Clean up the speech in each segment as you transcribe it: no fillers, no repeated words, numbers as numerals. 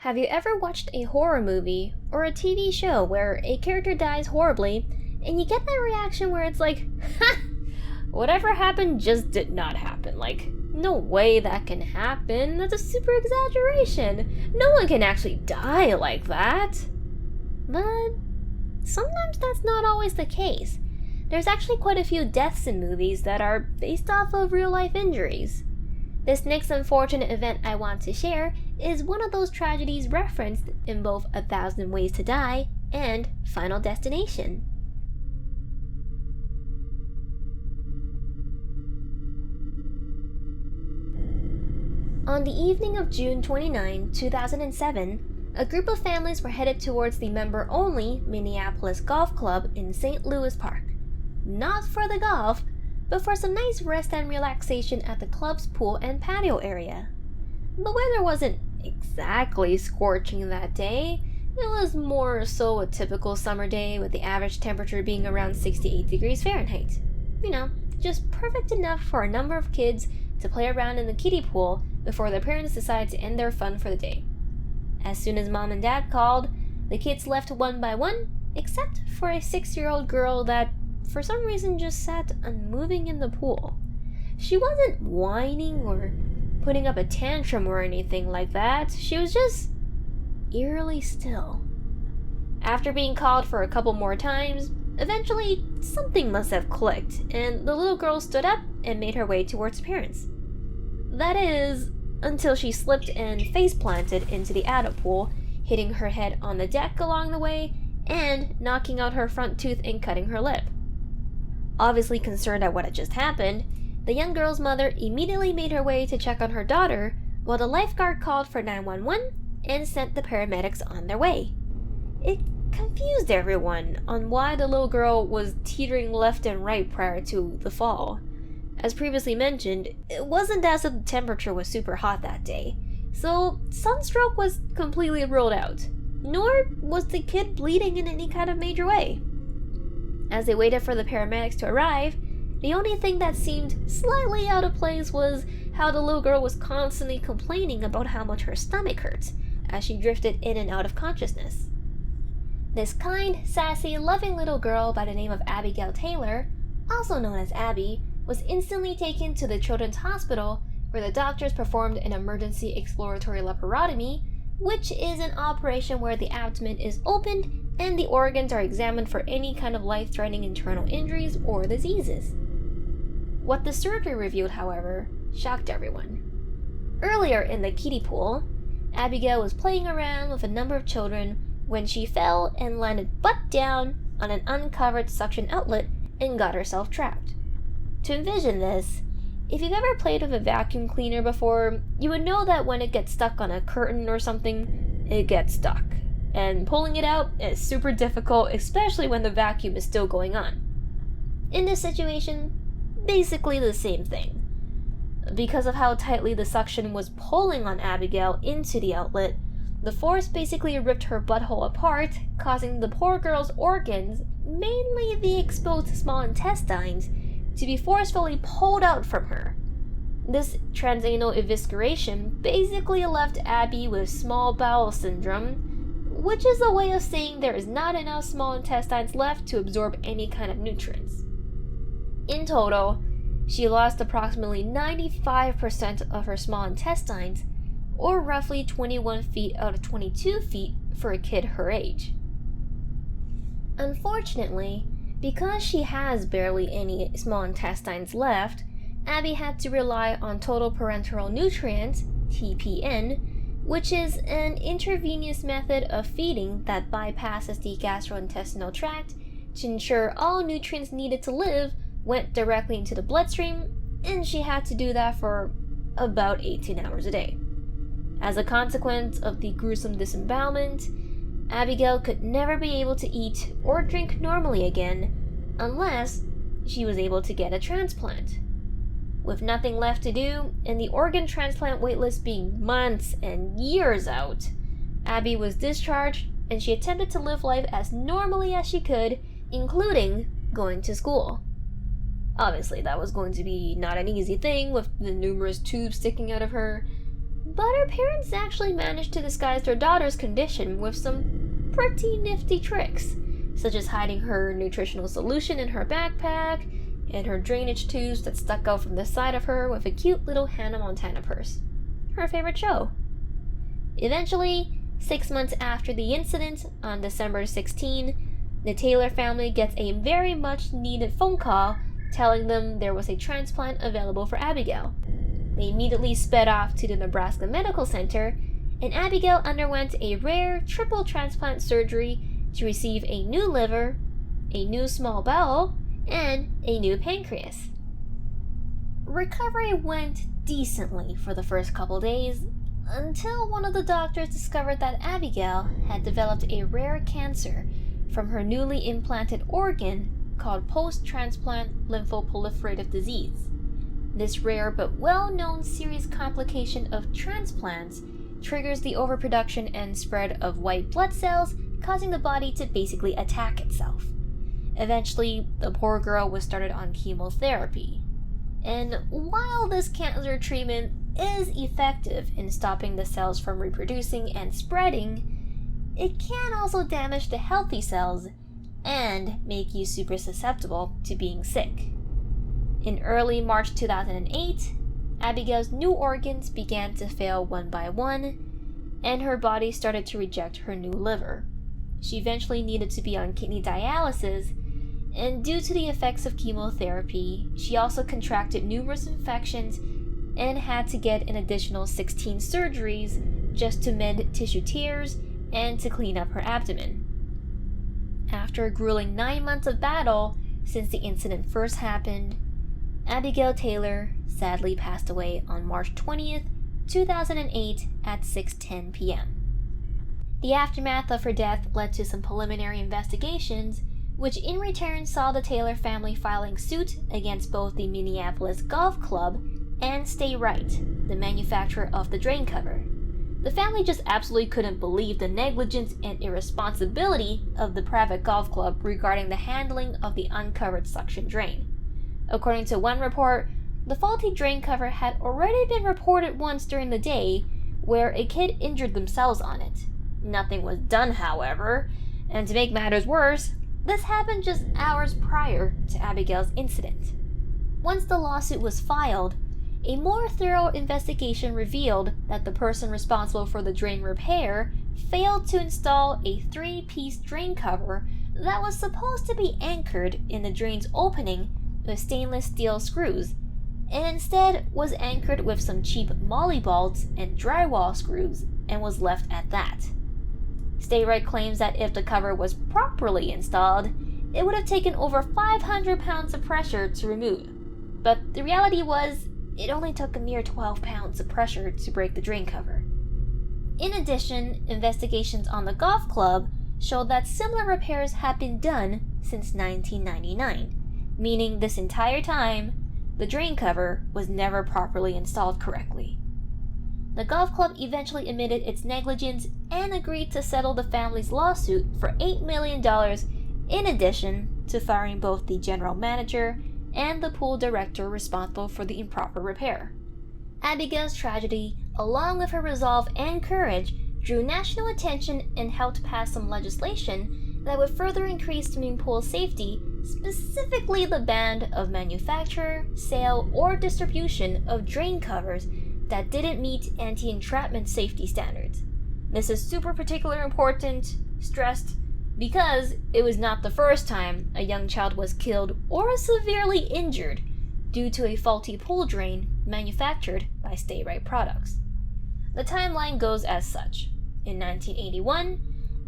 Have you ever watched a horror movie or a TV show where a character dies horribly and you get that reaction where it's like, ha! Whatever happened just did not happen. Like, no way that can happen. That's a super exaggeration. No one can actually die like that. But sometimes that's not always the case. There's actually quite a few deaths in movies that are based off of real-life injuries. This next unfortunate event I want to share is one of those tragedies referenced in both 1,000 Ways to Die and Final Destination. On the evening of June 29, 2007, a group of families were headed towards the member-only Minneapolis Golf Club in St. Louis Park. Not for the golf, but for some nice rest and relaxation at the club's pool and patio area. The weather wasn't exactly scorching that day. It was more so a typical summer day, with the average temperature being around 68 degrees Fahrenheit. You know, just perfect enough for a number of kids to play around in the kiddie pool before their parents decide to end their fun for the day. As soon as mom and dad called, the kids left one by one, except for a 6-year-old girl that for some reason just sat unmoving in the pool. She wasn't whining or putting up a tantrum or anything like that. She was just eerily still. After being called for a couple more times, eventually something must have clicked, and the little girl stood up and made her way towards her parents. That is, until she slipped and face-planted into the adult pool, hitting her head on the deck along the way and knocking out her front tooth and cutting her lip. Obviously concerned at what had just happened, the young girl's mother immediately made her way to check on her daughter, while the lifeguard called for 911 and sent the paramedics on their way. It confused everyone on why the little girl was teetering left and right prior to the fall. As previously mentioned, it wasn't as if the temperature was super hot that day, so sunstroke was completely ruled out, nor was the kid bleeding in any kind of major way. As they waited for the paramedics to arrive, the only thing that seemed slightly out of place was how the little girl was constantly complaining about how much her stomach hurt as she drifted in and out of consciousness. This kind, sassy, loving little girl by the name of Abigail Taylor, also known as Abby, was instantly taken to the Children's Hospital, where the doctors performed an emergency exploratory laparotomy, which is an operation where the abdomen is opened and the organs are examined for any kind of life-threatening internal injuries or diseases. What the surgery revealed, however, shocked everyone. Earlier in the kiddie pool, Abigail was playing around with a number of children when she fell and landed butt down on an uncovered suction outlet and got herself trapped. To envision this, if you've ever played with a vacuum cleaner before, you would know that when it gets stuck on a curtain or something, it gets stuck. And pulling it out is super difficult, especially when the vacuum is still going on. In this situation, basically the same thing. Because of how tightly the suction was pulling on Abigail into the outlet, the force basically ripped her butthole apart, causing the poor girl's organs, mainly the exposed small intestines, to be forcefully pulled out from her. This transanal evisceration basically left Abby with small bowel syndrome, which is a way of saying there is not enough small intestines left to absorb any kind of nutrients. In total, she lost approximately 95% of her small intestines, or roughly 21 feet out of 22 feet for a kid her age. Unfortunately, because she has barely any small intestines left, Abby had to rely on total parenteral nutrients, TPN, which is an intravenous method of feeding that bypasses the gastrointestinal tract to ensure all nutrients needed to live went directly into the bloodstream, and she had to do that for about 18 hours a day. As a consequence of the gruesome disembowelment, Abigail could never be able to eat or drink normally again unless she was able to get a transplant. With nothing left to do, and the organ transplant waitlist being months and years out, Abby was discharged and she attempted to live life as normally as she could, including going to school. Obviously, that was going to be not an easy thing with the numerous tubes sticking out of her, But her parents actually managed to disguise their daughter's condition with some pretty nifty tricks, such as hiding her nutritional solution in her backpack and her drainage tubes that stuck out from the side of her with a cute little Hannah Montana purse, her favorite show. Eventually, 6 months after the incident, on December 16, the Taylor family gets a very much needed phone call telling them there was a transplant available for Abigail. They immediately sped off to the Nebraska Medical Center, and Abigail underwent a rare triple transplant surgery to receive a new liver, a new small bowel, and a new pancreas. Recovery went decently for the first couple days, until one of the doctors discovered that Abigail had developed a rare cancer from her newly implanted organ called post-transplant lymphoproliferative disease. This rare but well-known serious complication of transplants triggers the overproduction and spread of white blood cells, causing the body to basically attack itself. Eventually, the poor girl was started on chemotherapy. And while this cancer treatment is effective in stopping the cells from reproducing and spreading, it can also damage the healthy cells and make you super susceptible to being sick. In early March 2008, Abigail's new organs began to fail one by one, and her body started to reject her new liver. She eventually needed to be on kidney dialysis, and due to the effects of chemotherapy, she also contracted numerous infections and had to get an additional 16 surgeries just to mend tissue tears and to clean up her abdomen. After a grueling 9 months of battle since the incident first happened, Abigail Taylor sadly passed away on March 20th, 2008 at 6:10 p.m. The aftermath of her death led to some preliminary investigations, which in return saw the Taylor family filing suit against both the Minneapolis Golf Club and Sta-Rite, the manufacturer of the drain cover. The family just absolutely couldn't believe the negligence and irresponsibility of the private golf club regarding the handling of the uncovered suction drain. According to one report, the faulty drain cover had already been reported once during the day, where a kid injured themselves on it. Nothing was done, however, and to make matters worse, this happened just hours prior to Abigail's incident. Once the lawsuit was filed, a more thorough investigation revealed that the person responsible for the drain repair failed to install a 3-piece drain cover that was supposed to be anchored in the drain's opening with stainless steel screws, and instead was anchored with some cheap molly bolts and drywall screws and was left at that. Sta-Rite claims that if the cover was properly installed, it would have taken over 500 pounds of pressure to remove, but the reality was it only took a mere 12 pounds of pressure to break the drain cover. In addition, investigations on the golf club showed that similar repairs had been done since 1999, meaning this entire time, the drain cover was never properly installed correctly. The golf club eventually admitted its negligence and agreed to settle the family's lawsuit for $8 million, in addition to firing both the general manager and the pool director responsible for the improper repair. Abigail's tragedy, along with her resolve and courage, drew national attention and helped pass some legislation that would further increase swimming pool safety, specifically the ban of manufacture, sale, or distribution of drain covers that didn't meet anti-entrapment safety standards. This is super particularly important, stressed, because it was not the first time a young child was killed or severely injured due to a faulty pool drain manufactured by Sta-Rite products. The timeline goes as such. In 1981,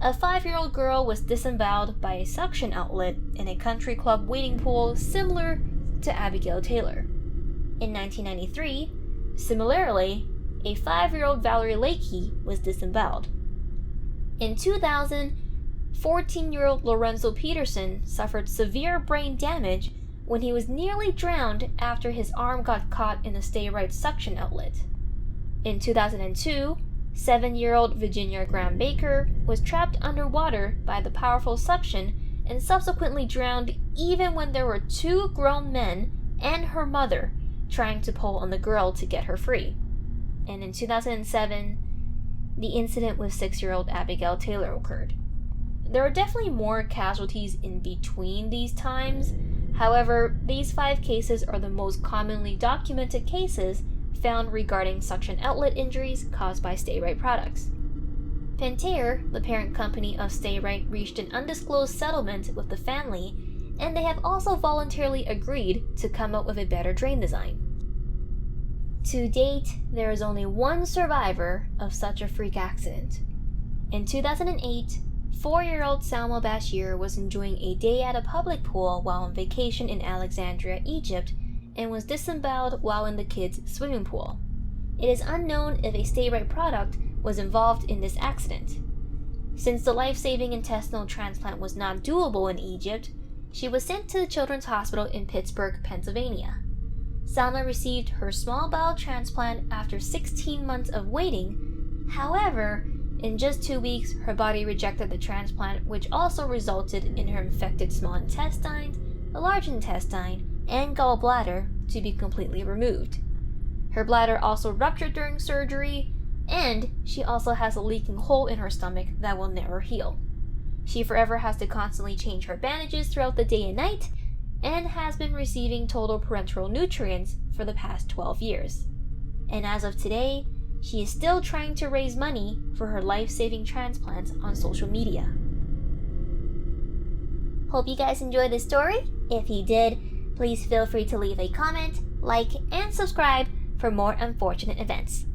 a 5-year-old girl was disemboweled by a suction outlet in a country club wading pool similar to Abigail Taylor. In 1993, similarly, a 5-year-old Valerie Lakey was disemboweled. In 2000, 14-year-old Lorenzo Peterson suffered severe brain damage when he was nearly drowned after his arm got caught in a Sta-Rite suction outlet. In 2002, 7-year-old Virginia Graham Baker was trapped underwater by the powerful suction and subsequently drowned even when there were 2 grown men and her mother trying to pull on the girl to get her free. and in 2007, the incident with 6-year-old Abigail Taylor occurred. There are definitely more casualties in between these times. However, these 5 cases are the most commonly documented cases found regarding suction outlet injuries caused by Sta-Rite products. Pentair, the parent company of Sta-Rite, reached an undisclosed settlement with the family, and they have also voluntarily agreed to come up with a better drain design. To date, there is only one survivor of such a freak accident. In 2008, 4-year-old Salma Bashir was enjoying a day at a public pool while on vacation in Alexandria, Egypt, and was disemboweled while in the kids' swimming pool. It is unknown if a Sta-Rite product was involved in this accident. Since the life-saving intestinal transplant was not doable in Egypt, she was sent to the Children's Hospital in Pittsburgh, Pennsylvania. Salma received her small bowel transplant after 16 months of waiting. However, in just 2 weeks, her body rejected the transplant, which also resulted in her infected small intestines, the large intestine, and gallbladder to be completely removed. Her bladder also ruptured during surgery, and she also has a leaking hole in her stomach that will never heal. She forever has to constantly change her bandages throughout the day and night, and has been receiving total parenteral nutrients for the past 12 years. And as of today, she is still trying to raise money for her life-saving transplants on social media. Hope you guys enjoyed this story. If you did, please feel free to leave a comment, like, and subscribe for more unfortunate events.